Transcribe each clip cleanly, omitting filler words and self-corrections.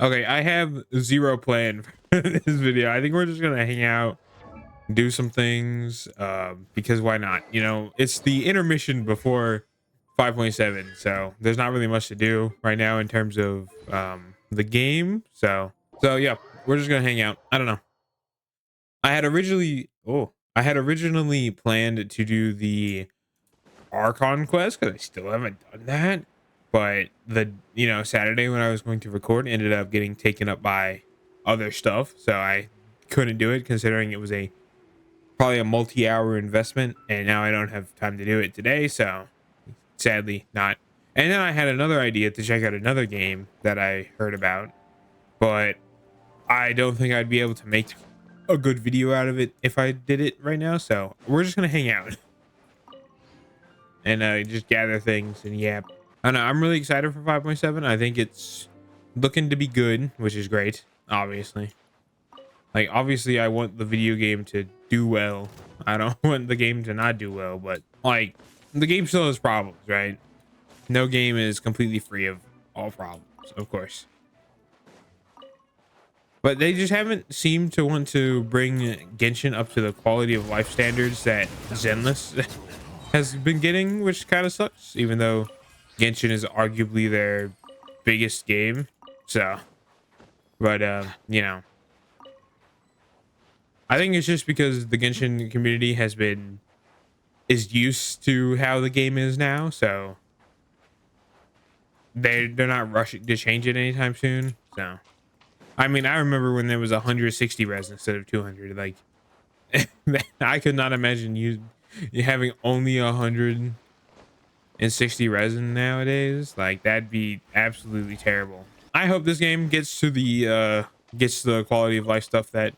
Okay, I have zero plan for this video. I think we're just gonna hang out, do some things, because why not? You know, it's the intermission before 5.7, so there's not really much to do right now in terms of the game. So yeah, we're just gonna hang out. I don't know. I had originally planned to do the Archon quest because I still haven't done that. But Saturday when I was going to record ended up getting taken up by other stuff, so I couldn't do it considering it was probably a multi-hour investment, and now I don't have time to do it today, so sadly not. And then I had another idea to check out another game that I heard about, but I don't think I'd be able to make a good video out of it if I did it right now. So we're just gonna hang out and just gather things and yap. I know I'm really excited for 5.7. I think it's looking to be good, which is great. Obviously, I want the video game to do well. I don't want the game to not do well, but like the game still has problems, right? No game is completely free of all problems, of course. But they just haven't seemed to want to bring Genshin up to the quality of life standards that Zenless has been getting, which kind of sucks, even though Genshin is arguably their biggest game. So, but I think it's just because the Genshin community is used to how the game is now, so they're not rushing to change it anytime soon. So I mean, I remember when there was 160 res instead of 200. Like, I could not imagine you having only 160 resin nowadays. Like, that'd be absolutely terrible. I hope this game gets to the quality of life stuff that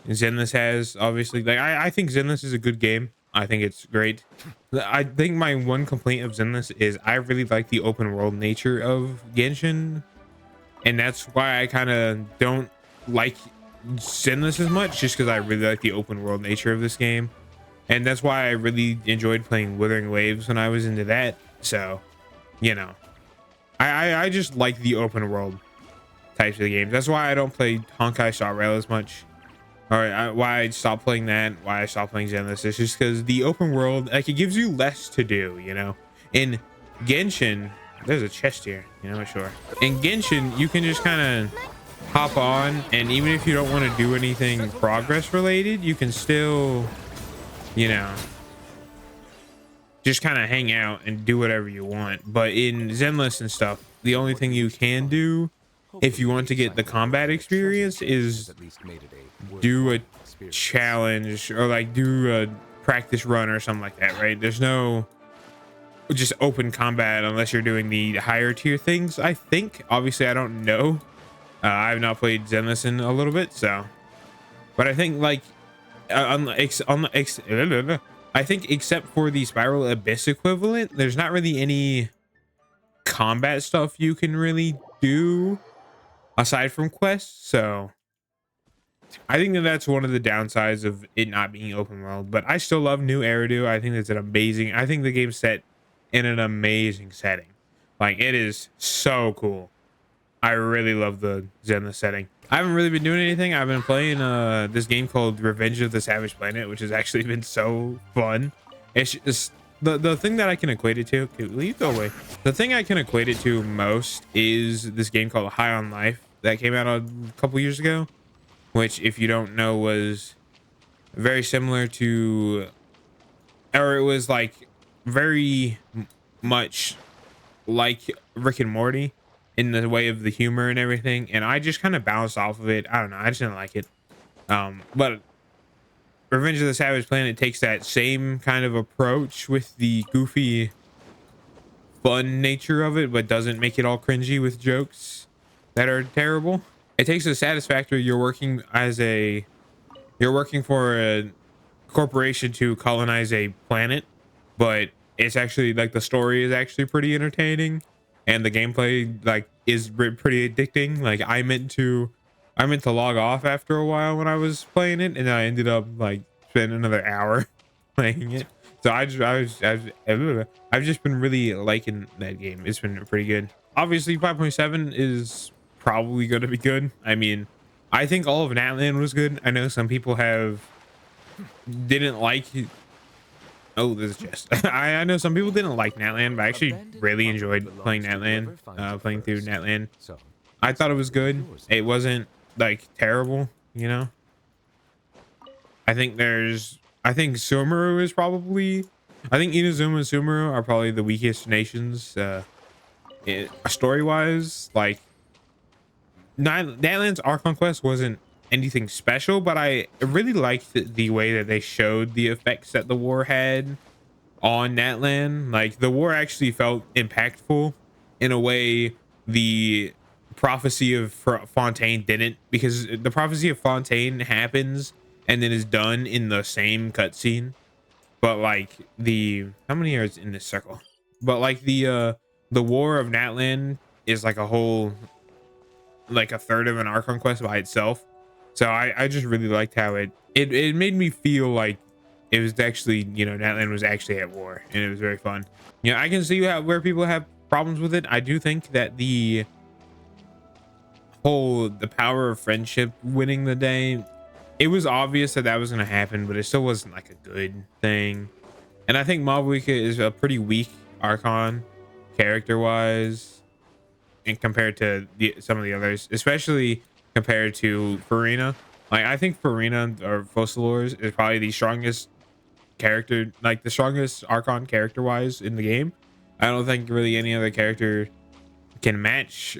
Zenless has. Obviously, like I think Zenless is a good game. I think it's great. I think my one complaint of Zenless is I really like the open world nature of Genshin. And that's why I kind of don't like Zenless as much, just because I really like the open world nature of this game. And that's why I really enjoyed playing Wuthering Waves when I was into that. So, I just like the open world types of games. That's why I don't play Honkai Star Rail as much. Why I stopped playing that, why I stopped playing Zenless. It's just because the open world, like, it gives you less to do, In Genshin, there's a chest here, sure. In Genshin, you can just kind of hop on, and even if you don't want to do anything progress related, you can still, just kind of hang out and do whatever you want. But in Zenless and stuff, the only thing you can do if you want to get the combat experience is do a challenge or like do a practice run or something like that, right? There's no just open combat unless you're doing the higher tier things, I think. Obviously, I don't know. I've not played Zenless in a little bit, so. But I think like, I think except for the Spiral Abyss equivalent, there's not really any combat stuff you can really do aside from quests. So I think that's one of the downsides of it not being open world. But I still love New Eridu. I think it's I think the game's set in an amazing setting. Like, it is so cool. I really love the Zenless setting. I haven't really been doing anything. I've been playing this game called Revenge of the Savage Planet, which has actually been so fun. It's just the thing that I can equate it to. Will you go away? The thing I can equate it to most is this game called High on Life that came out a couple years ago, which, if you don't know, was very similar to, or it was like very much like Rick and Morty in the way of the humor and everything, and I just kind of bounced off of it. I don't know, I just didn't like it. But Revenge of the Savage Planet takes that same kind of approach with the goofy fun nature of it, but doesn't make it all cringy with jokes that are terrible. It takes a satisfactory you're working for a corporation to colonize a planet, but it's actually like the story is actually pretty entertaining, and the gameplay like is pretty addicting. Like, I meant to log off after a while when I was playing it, and I ended up like spending another hour playing it. So I've just been really liking that game. It's been pretty good. Obviously 5.7 is probably going to be good. I mean, I think all of Natland was good. I know some people didn't like. Oh, this is just. I know some people didn't like Natland, but I actually really enjoyed playing Natland. Playing through Natland. I thought it was good. It wasn't like terrible, you know. I think Sumeru is probably. I think Inazuma and Sumeru are probably the weakest nations, story wise. Like, Natlan's Archon Quest wasn't anything special, but I really liked the way that they showed the effects that the war had on Natlan. Like, the war actually felt impactful in a way the prophecy of Fontaine didn't, because the prophecy of Fontaine happens and then is done in the same cutscene. But like how many are in this circle? But like the war of Natlan is like a whole, like a third of an Archon quest by itself. So I just really liked how it made me feel like it was actually, you know, Natlan was actually at war, and it was very fun. You know, I can see where people have problems with it. I do think that the power of friendship winning the day, it was obvious that was going to happen, but it still wasn't like a good thing. And I think Mabuika is a pretty weak Archon character wise, and compared to some of the others, especially compared to Farina. Like, I think Farina or Focalors is probably the strongest character, like the strongest Archon character wise in the game. I don't think really any other character can match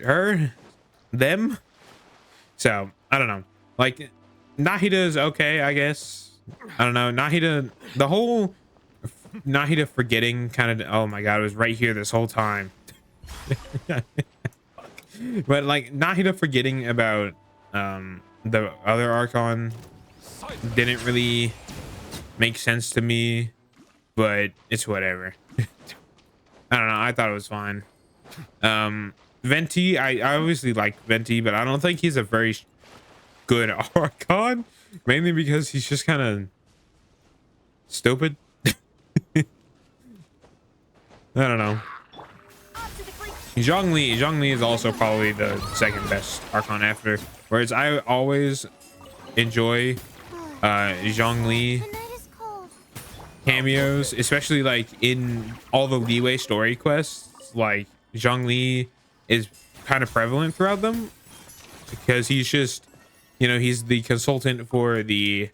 them. So I don't know. Like, Nahida is okay, I guess. I don't know. Nahida, the whole Nahida forgetting kind of, oh my god, it was right here this whole time. But like, Nahida forgetting about the other Archon didn't really make sense to me, but it's whatever. I don't know. I thought it was fine. Venti, I obviously like Venti, but I don't think he's a very good Archon, mainly because he's just kind of stupid. I don't know. Zhongli is also probably the second best Archon after, whereas I always enjoy Zhongli cameos, especially like in all the Leeway story quests. Like, Zhongli is kind of prevalent throughout them because he's just, you know, he's the consultant for the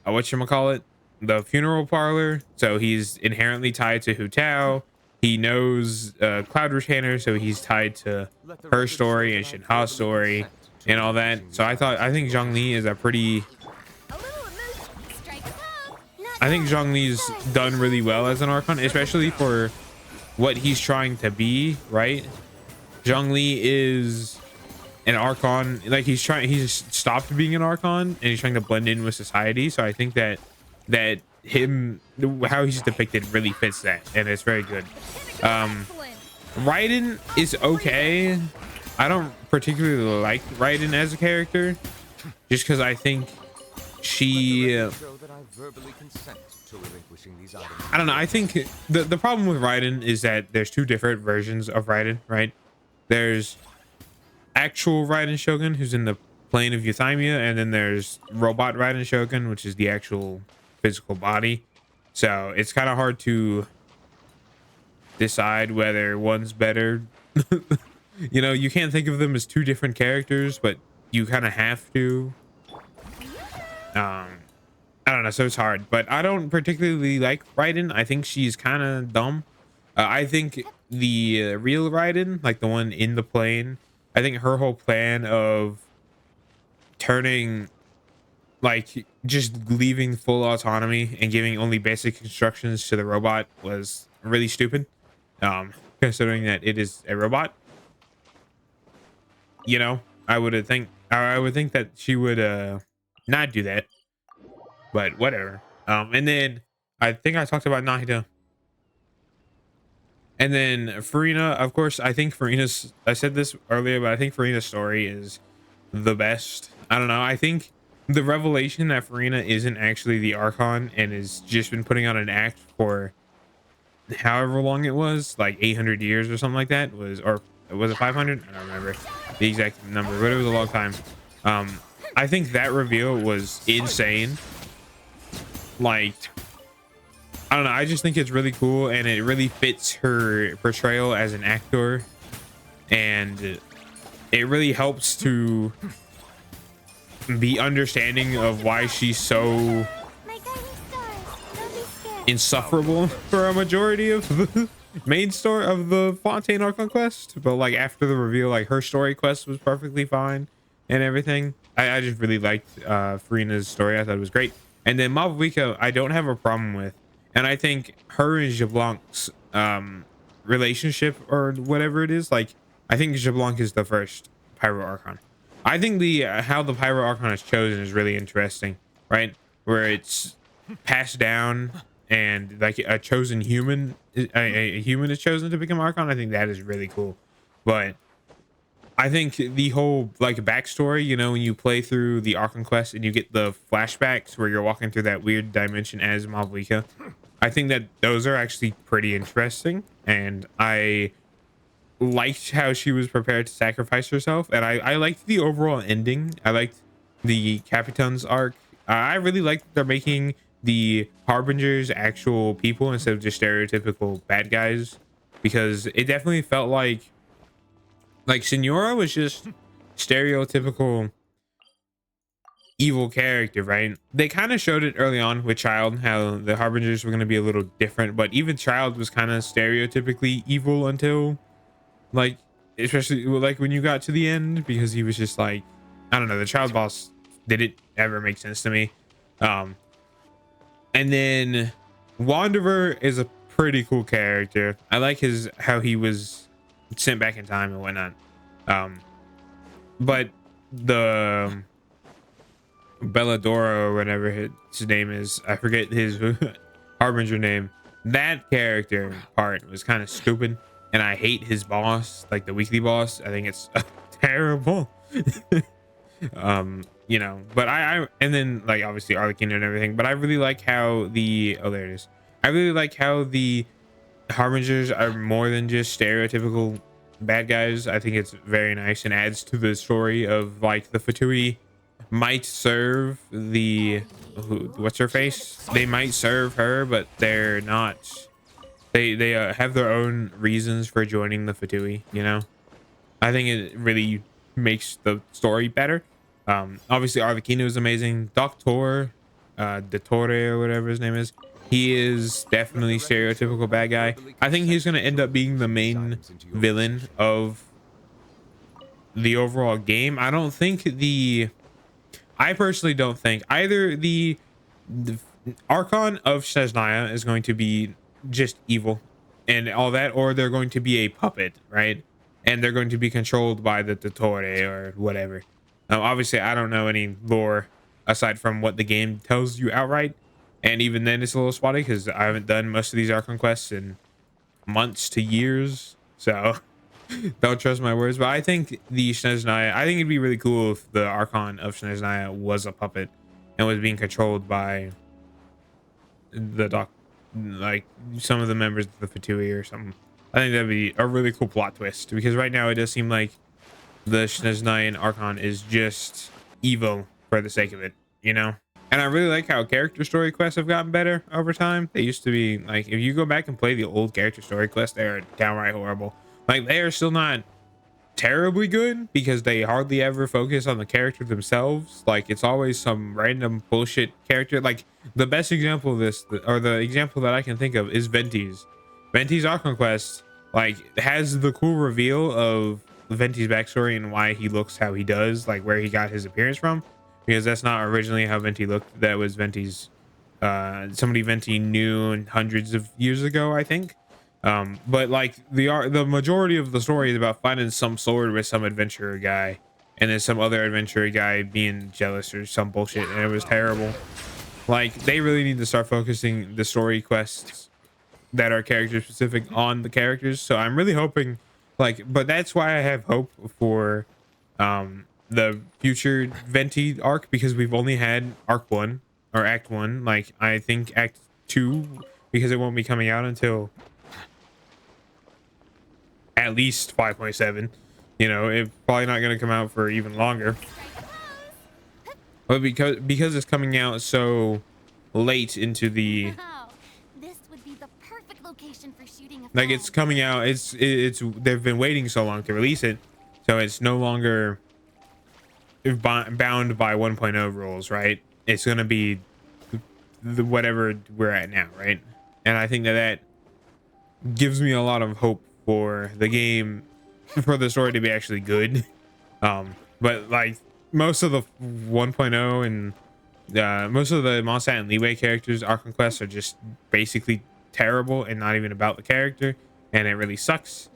whatchamacallit, the funeral parlor, so he's inherently tied to Hu Tao. He knows Cloud Retainer, so he's tied to her story and Shinha's story and all that. So I think Zhongli is a pretty, I think Zhongli's done really well as an Archon, especially for what he's trying to be, right? Zhongli is an Archon, like he's stopped being an Archon and he's trying to blend in with society. So I think that how he's depicted really fits that, and it's very good. Raiden is okay. I don't particularly like Raiden as a character, just because I think she I don't know. I think the problem with Raiden is that there's two different versions of Raiden, right? There's actual Raiden Shogun, who's in the plane of Euthymia, and then there's robot Raiden Shogun, which is the actual physical body. So it's kind of hard to decide whether one's better. You know, you can't think of them as two different characters, but you kind of have to. I don't know, so it's hard, but I don't particularly like Raiden. I think she's kind of dumb. I think the real Raiden, like the one in the plane, I think her whole plan of turning, like, just leaving full autonomy and giving only basic instructions to the robot was really stupid, considering that it is a robot. You know, I would think that she would not do that, but whatever. And then I think I talked about Nahida. And then Farina, of course, I think I said this earlier, but I think Farina's story is the best. I don't know. I think the revelation that Farina isn't actually the Archon and has just been putting on an act for however long it was, like 800 years or something like that, or Was it 500? I don't remember the exact number, but it was a long time. I think that reveal was insane. Like, I don't know. I just think it's really cool, and it really fits her portrayal as an actor, and it really helps to be understanding of why she's so insufferable for a majority of the main story of the Fontaine Archon quest. But like after the reveal, like her story quest was perfectly fine and everything. I just really liked Farina's story. I thought it was great. And then Malvika, I don't have a problem with. And I think her and Jablanc's relationship or whatever it is, like I think Jablanc is the first Pyro Archon. I think the how the Pyro Archon is chosen is really interesting, right? Where it's passed down and like a chosen human, a human is chosen to become Archon. I think that is really cool. But I think the whole like backstory, you know, when you play through the Archon quest and you get the flashbacks where you're walking through that weird dimension as Malvika, I think that those are actually pretty interesting, and I liked how she was prepared to sacrifice herself, and I liked the overall ending. I liked the Capitan's arc. I really liked that they're making the Harbingers actual people instead of just stereotypical bad guys, because it definitely felt like Signora was just stereotypical evil character, right? They kind of showed it early on with Child, how the Harbingers were going to be a little different, but even Child was kind of stereotypically evil until like, especially like when you got to the end, because he was just like, I don't know, the Child boss didn't ever make sense to me. And then Wanderer is a pretty cool character. I like how he was sent back in time and whatnot. But the Belladora or whatever his name is, I forget his Harbinger name. That character part was kind of stupid, and I hate his boss, like the weekly boss. I think it's terrible. You know, but I and then like obviously Arlecchino and everything, but I really like how the there it is. I really like how the Harbingers are more than just stereotypical bad guys. I think it's very nice and adds to the story of like the Fatui might serve the what's her face. They might serve her, but they're not. They have their own reasons for joining the Fatui. You know, I think it really makes the story better. Obviously Arlecchino is amazing. Doctor Dottore or whatever his name is, he is definitely stereotypical bad guy. I think he's going to end up being the main villain of the overall game. I personally don't think either the Archon of Snezhnaya is going to be just evil and all that, or they're going to be a puppet, right? And they're going to be controlled by the Dottore or whatever. Obviously, I don't know any lore aside from what the game tells you outright. And even then, it's a little spotty because I haven't done most of these Archon quests in months to years. So don't trust my words. But I think the Snezhnaya, I think it'd be really cool if the Archon of Snezhnaya was a puppet and was being controlled by like some of the members of the Fatui or something. I think that'd be a really cool plot twist, because right now it does seem like the Snezhnayan Archon is just evil for the sake of it, you know? And I really like how character story quests have gotten better over time. They used to be like, if you go back and play the old character story quests, they're downright horrible. Like, they are still not terribly good because they hardly ever focus on the character themselves. Like, it's always some random bullshit character. Like, the best example of this, or the example that I can think of, is Venti's Archon quest. Like, has the cool reveal of Venti's backstory and why he looks how he does, like where he got his appearance from, because that's not originally how Venti looked. That was Venti's somebody Venti knew hundreds of years ago, I think. But like the majority of the story is about finding some sword with some adventurer guy, and then some other adventurer guy being jealous or some bullshit, and it was terrible. Like, they really need to start focusing the story quests that are character specific on the characters. So I'm really hoping, like, but that's why I have hope for the future Venti arc, because we've only had arc 1 or act 1. Like, I think act 2, because it won't be coming out until at least 5.7. You know, it's probably not going to come out for even longer. But because it's coming out so late into the Wow, this would be the perfect location for shooting a like, film. it's coming out, it's they've been waiting so long to release it, so it's no longer bound by 1.0 rules, right? It's going to be the whatever we're at now, right? And I think that gives me a lot of hope for the game, for the story to be actually good. But like most of the 1.0 and most of the Mondstadt and Leeway characters arc quests are just basically terrible and not even about the character, and it really sucks.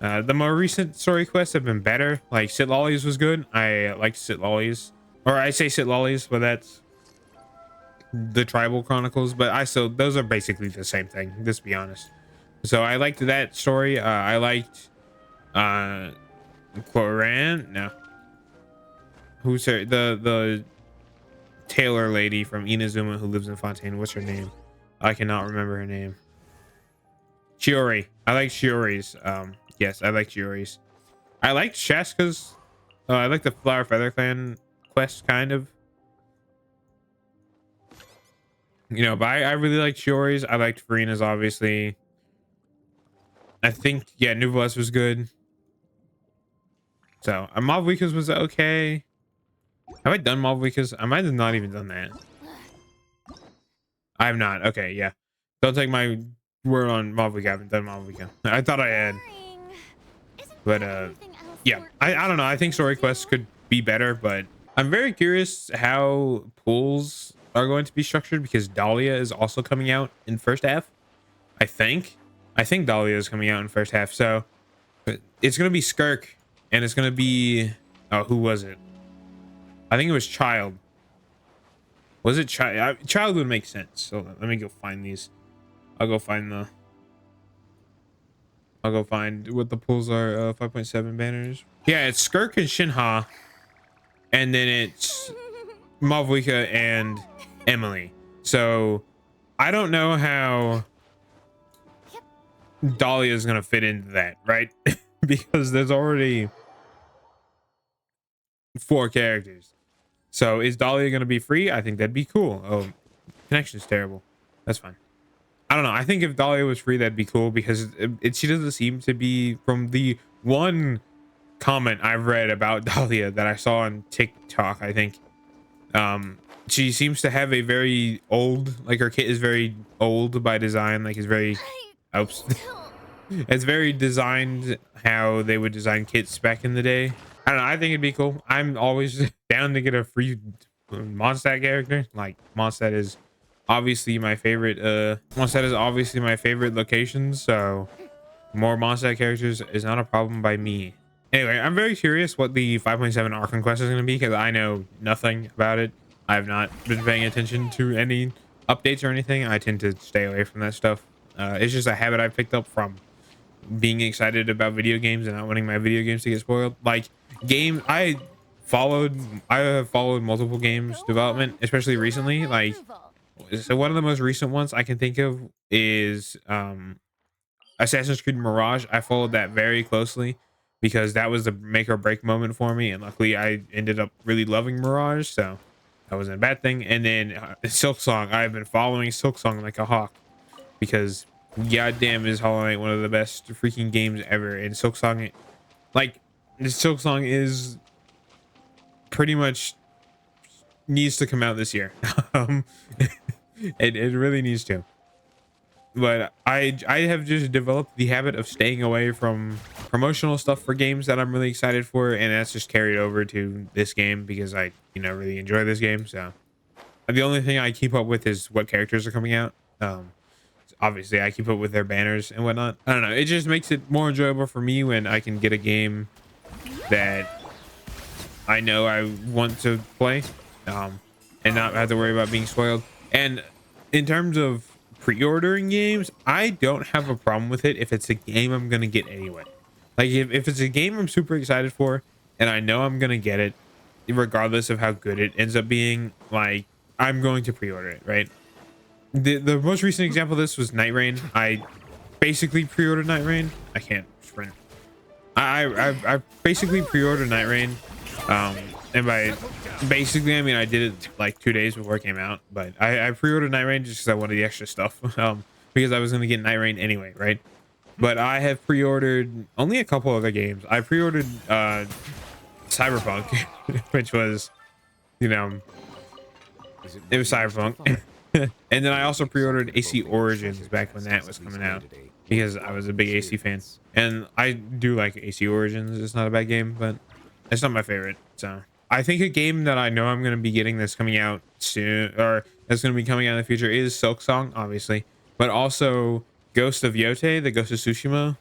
The more recent story quests have been better. Like Sit Lollies was good. I liked Sit Lollies, or I say Sit Lollies, but that's the Tribal Chronicles. But I still, those are basically the same thing. Let's be honest. So I liked that story. I liked Coran. No, who's her? The Taylor lady from Inazuma who lives in Fontaine. What's her name? I cannot remember her name. Shiori. I like Shiori's. Yes, I like Shiori's. I liked Shaska's. I like the Flower Feather Clan quest, kind of. You know, but I really liked Shiori's. I liked Farina's, obviously. I think, yeah, Nuvoles was good. So, Malvika's was okay. Have I done Malvika's? I might have not even done that. I have not. Okay, yeah. Don't take my word on Malvika. I haven't done Malvika. I thought I had. But, yeah. I don't know. I think story quests could be better, but I'm very curious how pools are going to be structured, because Dahlia is also coming out in first half. I think Dahlia is coming out in first half. So it's going to be Skirk, and it's going to be, oh, who was it? I think it was Child. Was it Child? Child would make sense. So let me go find these. I'll go find what the pools are. 5.7 banners. Yeah, it's Skirk and Shinha, and then it's Malvika and Emily. So I don't know how Dahlia is gonna fit into that, right? Because there's already 4 characters. So is Dahlia gonna be free? I think that'd be cool. Oh, connection's terrible. That's fine. I don't know. I think if Dahlia was free, that'd be cool, because she doesn't seem to be, from the one comment I've read about Dahlia that I saw on TikTok, I think, she seems to have a very old, like, her kit is very old by design, like, it's very, oops. It's very designed how they would design kits back in the day. I don't know. I think it'd be cool. I'm always down to get a free Mondstadt character. Like, Mondstadt is obviously my favorite. Mondstadt is obviously my favorite location. So more Mondstadt characters is not a problem by me. Anyway, I'm very curious what the 5.7 Archon quest is going to be, because I know nothing about it. I have not been paying attention to any updates or anything. I tend to stay away from that stuff. It's just a habit I've picked up from being excited about video games and not wanting my video games to get spoiled. Like, I have followed multiple games development, especially recently. Like, so one of the most recent ones I can think of is Assassin's Creed Mirage. I followed that very closely because that was the make or break moment for me, and luckily I ended up really loving Mirage, so that wasn't a bad thing. And then Silk Song, I've been following Silk Song like a hawk, because goddamn is Hollow Knight one of the best freaking games ever. And Silk Song, like, Silk Song is pretty much needs to come out this year. It really needs to. But I have just developed the habit of staying away from promotional stuff for games that I'm really excited for, and that's just carried over to this game, because I really enjoy this game. So the only thing I keep up with is what characters are coming out. Obviously I keep up with their banners and whatnot. I don't know, it just makes it more enjoyable for me when I can get a game that I know I want to play, and not have to worry about being spoiled. And in terms of pre-ordering games, I don't have a problem with it if it's a game I'm gonna get anyway. Like, if it's a game I'm super excited for and I know I'm gonna get it regardless of how good it ends up being, like, I'm going to pre-order it, right? The most recent example of this was Night Rain. I basically pre-ordered Night Rain. I can't sprint. I basically pre-ordered Night Rain, and by basically I mean I did it like 2 days before it came out, but I pre-ordered Night Rain just because I wanted the extra stuff, because I was gonna get Night Rain anyway, right? But I have pre-ordered only a couple other games. I pre-ordered Cyberpunk, which was, you know, it was Cyberpunk. And then I also pre-ordered AC Origins back when that was coming out because I was a big AC fan. And I do like AC Origins. It's not a bad game, but it's not my favorite. So I think a game that I know I'm going to be getting that's coming out soon, or that's going to be coming out in the future, is Silk Song, obviously, but also Ghost of Yote, the Ghost of Tsushima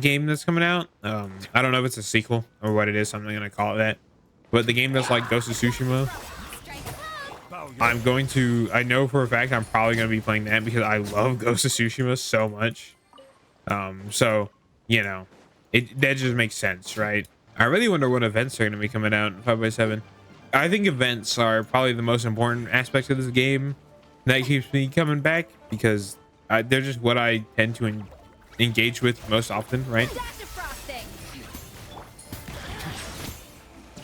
game that's coming out. I don't know if it's a sequel or what it is. So I'm not going to call it that. But the game that's like Ghost of Tsushima, I know for a fact I'm probably going to be playing that because I love Ghost of Tsushima so much. So, you know, that just makes sense, right? I really wonder what events are going to be coming out in 5x7. I think events are probably the most important aspect of this game that keeps me coming back because they're just what I tend to engage with most often, right?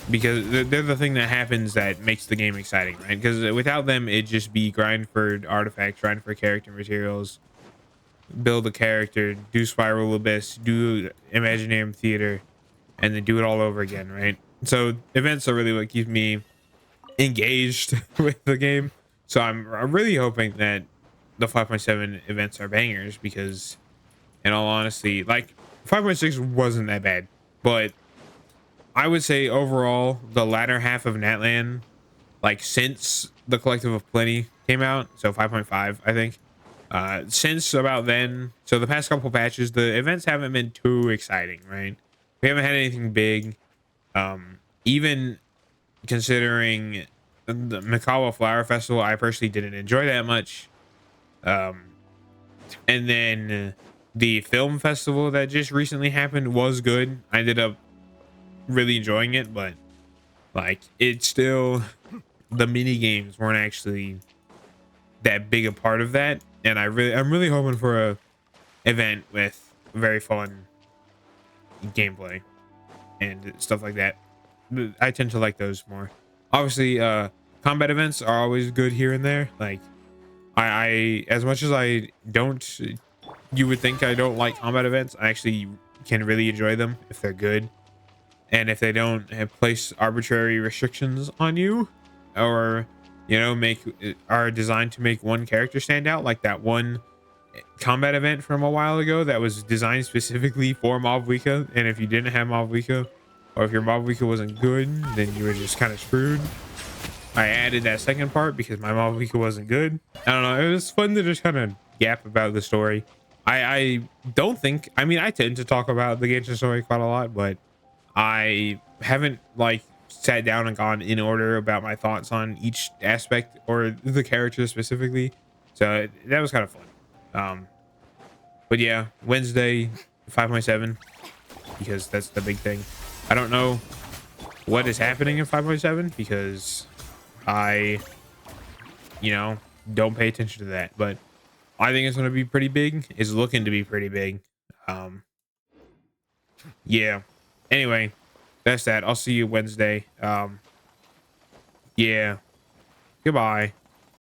Because they're the thing that happens that makes the game exciting, right? Because without them, it'd just be grind for artifacts, grind for character materials, build a character, do Spiral Abyss, do Imaginarium Theater, and then do it all over again, right? So events are really what keeps me engaged with the game. So I'm really hoping that the 5.7 events are bangers because, in all honesty, like 5.6 wasn't that bad, but I would say overall the latter half of Natlan, like since the Collective of Plenty came out, so 5.5, I think, since about then, so the past couple patches, the events haven't been too exciting, right? We haven't had anything big. Even considering the Mikawa Flower Festival, I personally didn't enjoy that much. And then the film festival that just recently happened was good. I ended up really enjoying it, but like it's still, the mini games weren't actually that big a part of that. And I'm really hoping for a event with very fun gameplay and stuff like that. I tend to like those more. Obviously, combat events are always good here and there. Like I as much as I don't, you would think I don't like combat events, I actually can really enjoy them if they're good and if they don't place arbitrary restrictions on you, or you know, are designed to make one character stand out, like that one combat event from a while ago that was designed specifically for Mob Wika, and if you didn't have Mob Wika, or if your Mob Wika wasn't good, then you were just kind of screwed. I added that second part because my Mob Wika wasn't good. I don't know, it was fun to just kind of gap about the story. I don't think, I mean, I tend to talk about the Genshin story quite a lot, but I haven't like sat down and gone in order about my thoughts on each aspect or the characters specifically. So that was kind of fun. But yeah, Wednesday 5.7, because that's the big thing. I don't know what is happening in 5.7 because I, you know, don't pay attention to that, but I think it's going to be pretty big. It's looking to be pretty big. Yeah. Anyway, that's that. I'll see you Wednesday. Yeah. Goodbye.